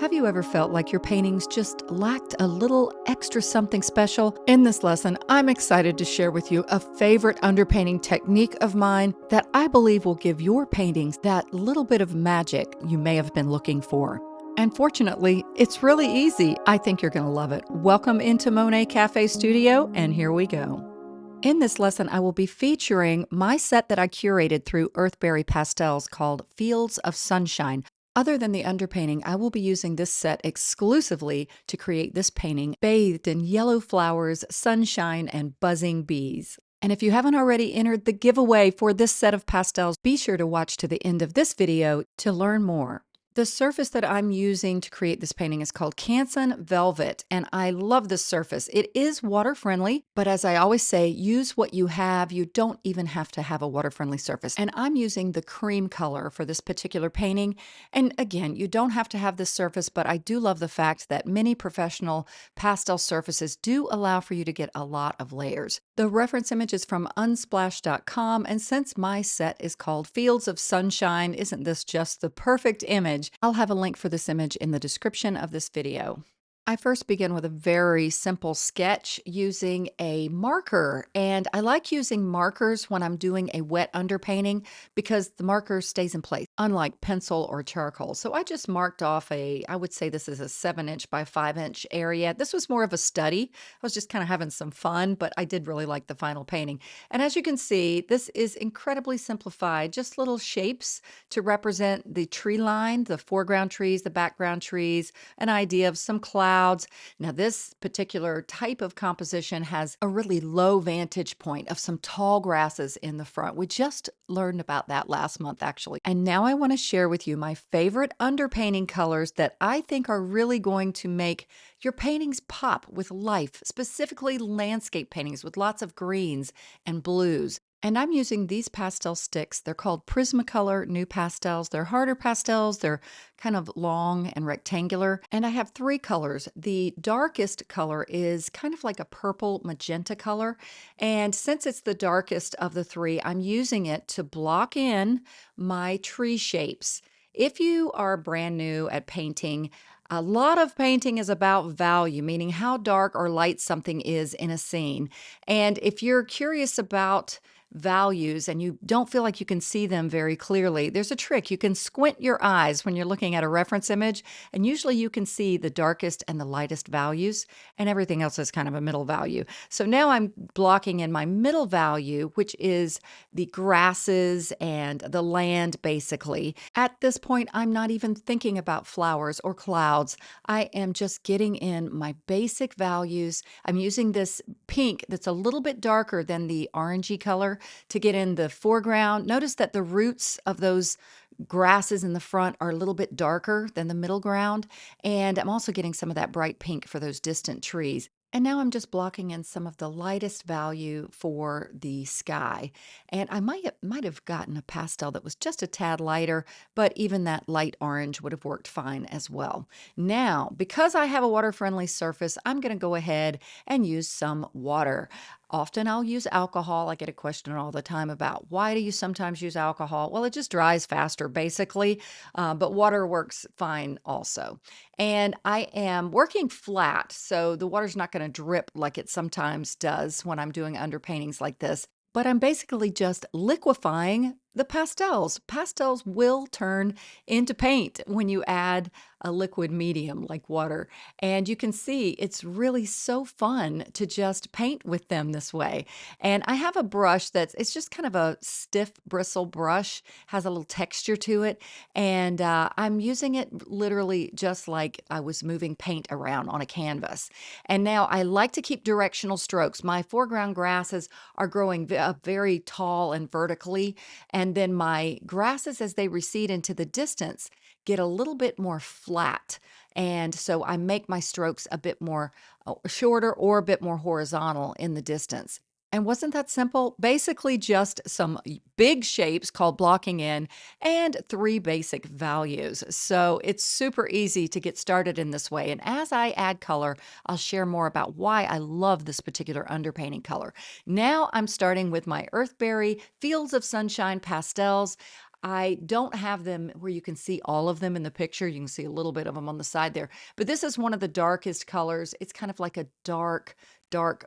Have you ever felt like your paintings just lacked a little extra something special? In this lesson, I'm excited to share with you a favorite underpainting technique of mine that I believe will give your paintings that little bit of magic you may have been looking for. And fortunately, it's really easy. I think you're going to love it. Welcome into Monet Cafe Studio, and here we go. In this lesson, I will be featuring my set that I curated through Earthberry Pastels called Fields of Sunshine. Other than the underpainting, I will be using this set exclusively to create this painting bathed in yellow flowers, sunshine, and buzzing bees. And if you haven't already entered the giveaway for this set of pastels, be sure to watch to the end of this video to learn more. The surface that I'm using to create this painting is called Canson Velvet, and I love this surface. It is water-friendly, but as I always say, use what you have. You don't even have to have a water-friendly surface. And I'm using the cream color for this particular painting. And again, you don't have to have this surface, but I do love the fact that many professional pastel surfaces do allow for you to get a lot of layers. The reference image is from unsplash.com, and since my set is called Fields of Sunshine, isn't this just the perfect image? I'll have a link for this image in the description of this video. I first begin with a very simple sketch using a marker, and I like using markers when I'm doing a wet underpainting because the marker stays in place, unlike pencil or charcoal. So I just marked off I would say this is a 7-inch by 5-inch area. This was more of a study. I was just kind of having some fun, but I did really like the final painting. And as you can see, this is incredibly simplified, just little shapes to represent the tree line, the foreground trees, the background trees, an idea of some clouds. Now, this particular type of composition has a really low vantage point of some tall grasses in the front. We just learned about that last month, actually. And now I want to share with you my favorite underpainting colors that I think are really going to make your paintings pop with life, specifically landscape paintings with lots of greens and blues. And I'm using these pastel sticks. They're called Prismacolor New Pastels. They're harder pastels. They're kind of long and rectangular. And I have 3 colors. The darkest color is kind of like a purple magenta color. And since it's the darkest of the 3, I'm using it to block in my tree shapes. If you are brand new at painting, a lot of painting is about value, meaning how dark or light something is in a scene. And if you're curious about values and you don't feel like you can see them very clearly, there's a trick. You can squint your eyes when you're looking at a reference image, and usually you can see the darkest and the lightest values, and everything else is kind of a middle value. So now I'm blocking in my middle value, which is the grasses and the land, basically. At this point, I'm not even thinking about flowers or clouds. I am just getting in my basic values. I'm using this pink that's a little bit darker than the orangey color to get in the foreground. Notice that the roots of those grasses in the front are a little bit darker than the middle ground. And I'm also getting some of that bright pink for those distant trees. And now I'm just blocking in some of the lightest value for the sky. And I might have gotten a pastel that was just a tad lighter, but even that light orange would have worked fine as well. Now, because I have a water-friendly surface, I'm going to go ahead and use some water. Often I'll use alcohol. I get a question all the time about why do you sometimes use alcohol? Well, it just dries faster, basically, but water works fine also. And I am working flat, so the water's not going to drip like it sometimes does when I'm doing underpaintings like this. But I'm basically just liquefying the pastels. Pastels will turn into paint when you add a liquid medium like water. And you can see it's really so fun to just paint with them this way. And I have a brush it's just kind of a stiff bristle brush, has a little texture to it. And I'm using it literally just like I was moving paint around on a canvas. And now I like to keep directional strokes. My foreground grasses are growing very tall and vertically. And then my grasses, as they recede into the distance, get a little bit more flat. And so I make my strokes a bit more shorter or a bit more horizontal in the distance. And wasn't that simple? Basically just some big shapes called blocking in and 3 basic values. So it's super easy to get started in this way. And as I add color, I'll share more about why I love this particular underpainting color. Now I'm starting with my Earthberry Fields of Sunshine pastels. I don't have them where you can see all of them in the picture. You can see a little bit of them on the side there. But this is one of the darkest colors. It's kind of like a dark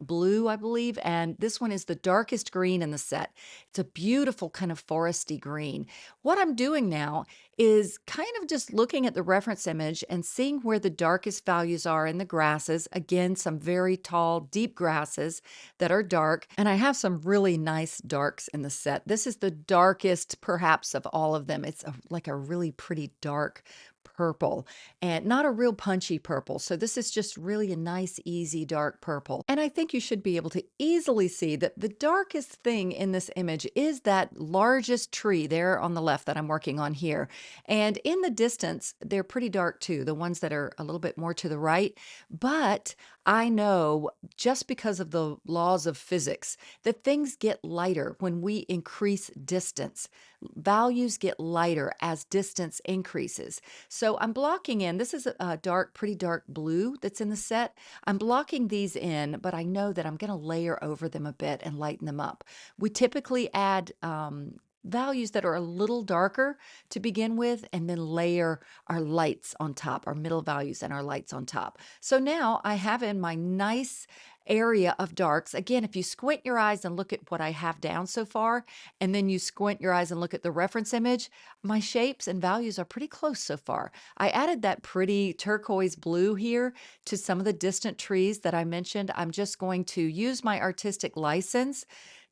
blue, I believe. And this one is the darkest green in the set. It's a beautiful kind of foresty green. What I'm doing now is kind of just looking at the reference image and seeing where the darkest values are in the grasses. Again, some very tall, deep grasses that are dark. And I have some really nice darks in the set. This is the darkest, perhaps, of all of them. It's like a really pretty dark purple and not a real punchy purple. So this is just really a nice, easy dark purple. And I think you should be able to easily see that the darkest thing in this image is that largest tree there on the left that I'm working on here. And in the distance, they're pretty dark too, the ones that are a little bit more to the right. But I know just because of the laws of physics that things get lighter when we increase distance. Values get lighter as distance increases. So I'm blocking in, this is a dark, pretty dark blue that's in the set. I'm blocking these in, but I know that I'm going to layer over them a bit and lighten them up. We typically add values that are a little darker to begin with, and then layer our lights on top, our middle values and our lights on top. So now I have in my nice area of darks. Again, if you squint your eyes and look at what I have down so far, and then you squint your eyes and look at the reference image, my shapes and values are pretty close so far. I added that pretty turquoise blue here to some of the distant trees that I mentioned. I'm just going to use my artistic license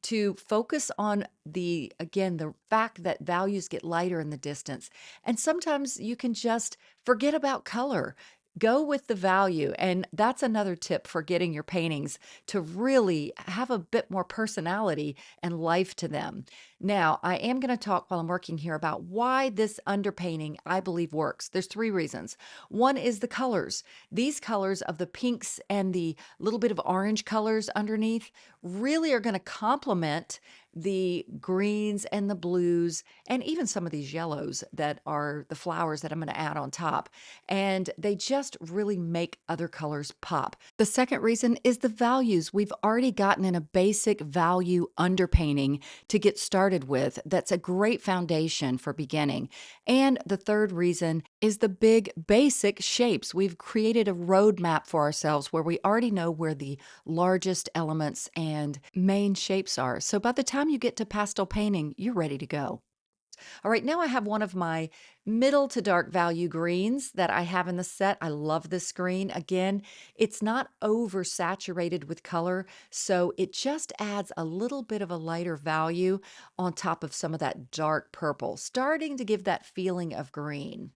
to focus on again, the fact that values get lighter in the distance. And sometimes you can just forget about color. Go with the value. And that's another tip for getting your paintings to really have a bit more personality and life to them. Now, I am going to talk while I'm working here about why this underpainting, I believe, works. There's three reasons. One is the colors. These colors of the pinks and the little bit of orange colors underneath really are going to complement the greens and the blues and even some of these yellows that are the flowers that I'm going to add on top. And they just really make other colors pop. The second reason is the values. We've already gotten in a basic value underpainting to get started with. That's a great foundation for beginning. And the third reason is the big basic shapes. We've created a roadmap for ourselves where we already know where the largest elements and main shapes are. So by the time you get to pastel painting, you're ready to go. All right, now I have one of my middle to dark value greens that I have in the set. I love this green. Again, it's not oversaturated with color, so it just adds a little bit of a lighter value on top of some of that dark purple, starting to give that feeling of green.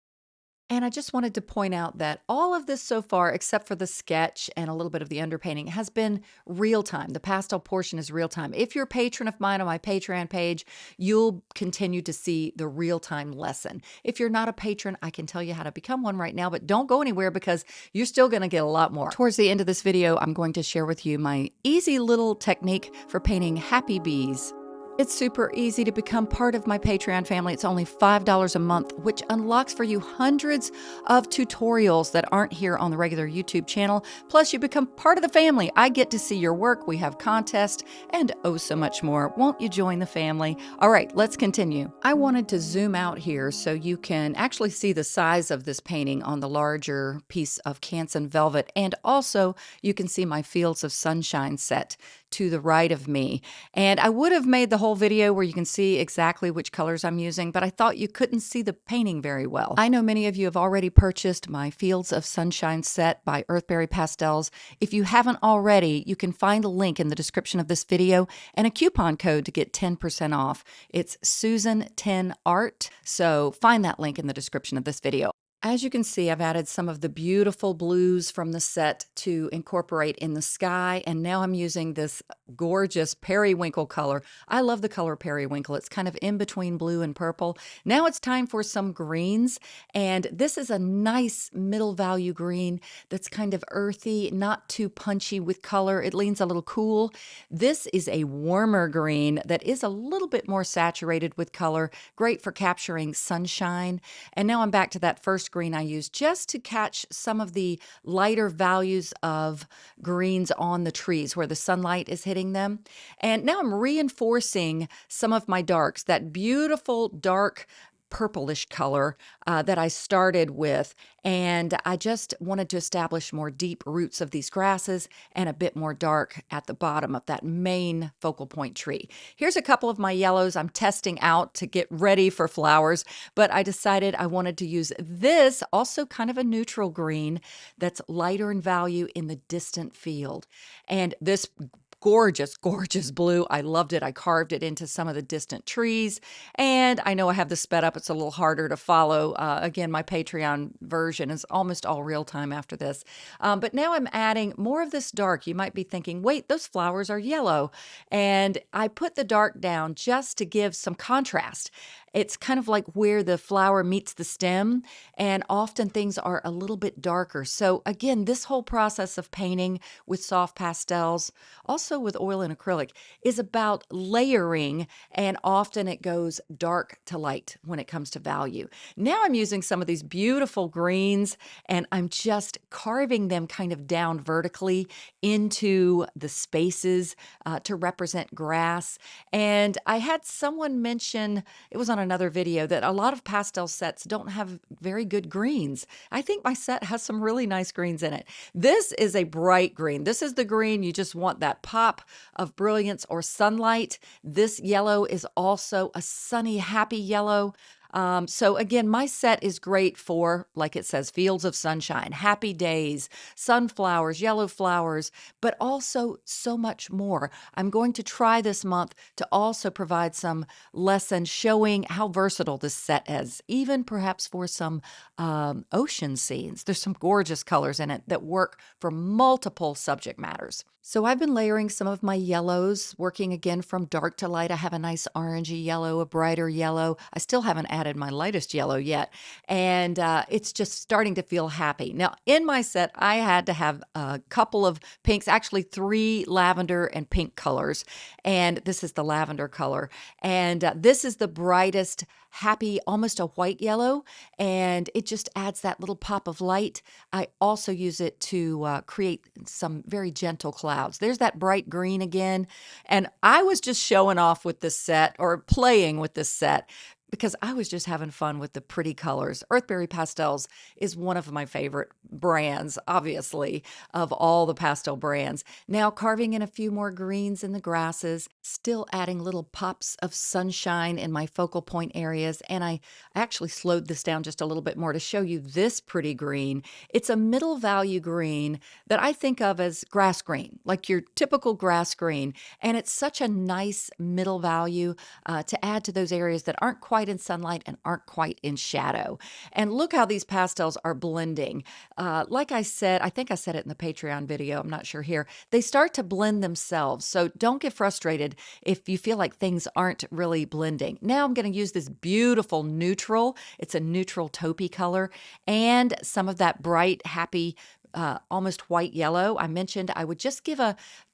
And I just wanted to point out that all of this so far, except for the sketch and a little bit of the underpainting, has been real time. The pastel portion is real time. If you're a patron of mine on my Patreon page, you'll continue to see the real time lesson. If you're not a patron, I can tell you how to become one right now, but don't go anywhere because you're still going to get a lot more. Towards the end of this video, I'm going to share with you my easy little technique for painting happy bees. It's super easy to become part of my Patreon family. It's only $5 a month, which unlocks for you hundreds of tutorials that aren't here on the regular YouTube channel. Plus, you become part of the family. I get to see your work. We have contests and oh so much more. Won't you join the family? All right, let's continue. I wanted to zoom out here so you can actually see the size of this painting on the larger piece of Canson velvet. And also, you can see my Fields of Sunshine set to the right of me. And I would have made the whole video where you can see exactly which colors I'm using, but I thought you couldn't see the painting very well. I know many of you have already purchased my Fields of Sunshine set by Earthberry Pastels. If you haven't already, you can find a link in the description of this video and a coupon code to get 10% off. It's Susan10Art, so find that link in the description of this video. As you can see, I've added some of the beautiful blues from the set to incorporate in the sky, and now I'm using this gorgeous periwinkle color. I love the color periwinkle. It's kind of in between blue and purple. Now it's time for some greens, and this is a nice middle value green that's kind of earthy, not too punchy with color. It leans a little cool. This is a warmer green that is a little bit more saturated with color, great for capturing sunshine. And now I'm back to that first first green I used just to catch some of the lighter values of greens on the trees where the sunlight is hitting them. And now I'm reinforcing some of my darks, that beautiful dark purplish color that I started with. And I just wanted to establish more deep roots of these grasses and a bit more dark at the bottom of that main focal point tree. Here's a couple of my yellows I'm testing out to get ready for flowers, but I decided I wanted to use this, also kind of a neutral green that's lighter in value in the distant field. And this gorgeous, gorgeous blue. I loved it. I carved it into some of the distant trees. And I know I have this sped up. It's a little harder to follow. Again, my Patreon version is almost all real time after this. But now I'm adding more of this dark. You might be thinking, wait, those flowers are yellow. And I put the dark down just to give some contrast. It's kind of like where the flower meets the stem, and often things are a little bit darker. So again, this whole process of painting with soft pastels, also with oil and acrylic, is about layering, and often it goes dark to light when it comes to value. Now I'm using some of these beautiful greens, and I'm just carving them kind of down vertically into the spaces to represent grass. And I had someone mention, it was on another video, that a lot of pastel sets don't have very good greens. I think my set has some really nice greens in it. This is a bright green. This is the green you just want that pop of brilliance or sunlight. This yellow is also a sunny, happy yellow. So again, my set is great for, like it says, fields of sunshine, happy days, sunflowers, yellow flowers, but also so much more. I'm going to try this month to also provide some lessons showing how versatile this set is, even perhaps for some ocean scenes. There's some gorgeous colors in it that work for multiple subject matters. So I've been layering some of my yellows, working again from dark to light. I have a nice orangey yellow, a brighter yellow. I still haven't added my lightest yellow yet. And it's just starting to feel happy. Now, in my set, I had to have a couple of pinks, actually 3 lavender and pink colors. And this is the lavender color. And this is the brightest, happy, almost a white yellow. And it just adds that little pop of light. I also use it to create some very gentle clouds. There's that bright green again. And I was just showing off with this set, or playing with this set, because I was just having fun with the pretty colors. Earthberry Pastels is one of my favorite brands, obviously, of all the pastel brands. Now carving in a few more greens in the grasses, still adding little pops of sunshine in my focal point areas. And I actually slowed this down just a little bit more to show you this pretty green. It's a middle value green that I think of as grass green, like your typical grass green. And it's such a nice middle value to add to those areas that aren't quite in sunlight and aren't quite in shadow. And look how these pastels are blending. Like I said, I think I said it in the Patreon video, I'm not sure here, they start to blend themselves. So don't get frustrated if you feel like things aren't really blending. Now I'm going to use this beautiful neutral. It's a neutral taupey color, and some of that bright, happy, almost white yellow. I mentioned I would just give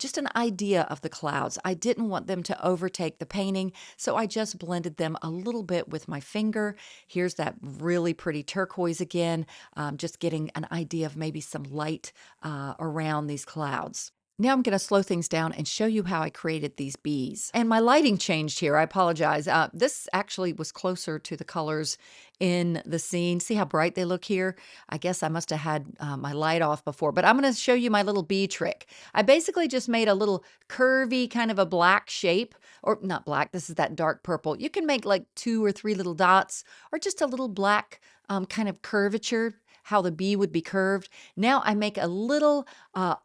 just an idea of the clouds. I didn't want them to overtake the painting, so I just blended them a little bit with my finger. Here's that really pretty turquoise again, just getting an idea of maybe some light around these clouds. Now I'm going to slow things down and show you how I created these bees. And my lighting changed here. I apologize. This actually was closer to the colors in the scene. See how bright they look here? I guess I must have had my light off before, but I'm going to show you my little bee trick. I basically just made a little curvy kind of a black shape, or not black, this is that dark purple. You can make like 2 or 3 little dots, or just a little black kind of curvature, how the bee would be curved. Now I make a little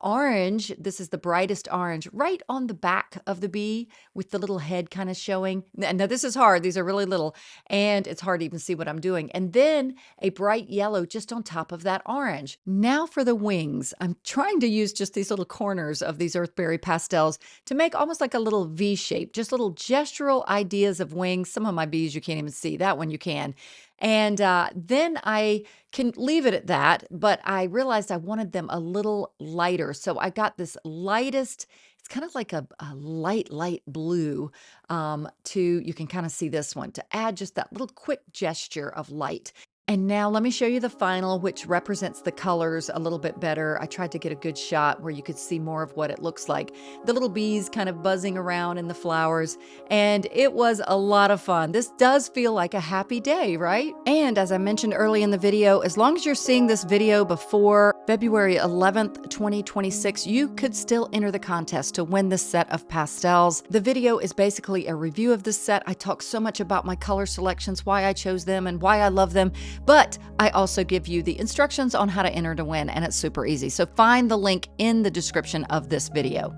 orange. This is the brightest orange right on the back of the bee with the little head kind of showing. Now this is hard. These are really little, and it's hard to even see what I'm doing. And then a bright yellow just on top of that orange. Now for the wings. I'm trying to use just these little corners of these Earthberry pastels to make almost like a little V shape, just little gestural ideas of wings. Some of my bees you can't even see. That one you can. And then I can leave it at that, but I realized I wanted them a little lighter. So I got this lightest, it's kind of like a light blue you can kind of see this one, to add just that little quick gesture of light. And now let me show you the final, which represents the colors a little bit better. I tried to get a good shot where you could see more of what it looks like. The little bees kind of buzzing around in the flowers, and it was a lot of fun. This does feel like a happy day, right? And as I mentioned early in the video, as long as you're seeing this video before February 11th, 2026, you could still enter the contest to win this set of pastels. The video is basically a review of this set. I talk so much about my color selections, why I chose them, and why I love them. But I also give you the instructions on how to enter to win, and it's super easy. So find the link in the description of this video.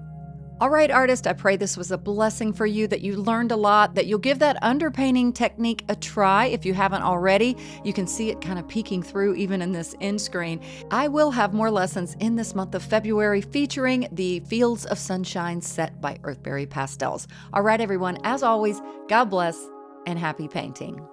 All right, artist, I pray this was a blessing for you, that you learned a lot, that you'll give that underpainting technique a try if you haven't already. You can see it kind of peeking through even in this end screen. I will have more lessons in this month of February featuring the Fields of Sunshine set by Earthberry Pastels. All right, everyone, as always, God bless and happy painting.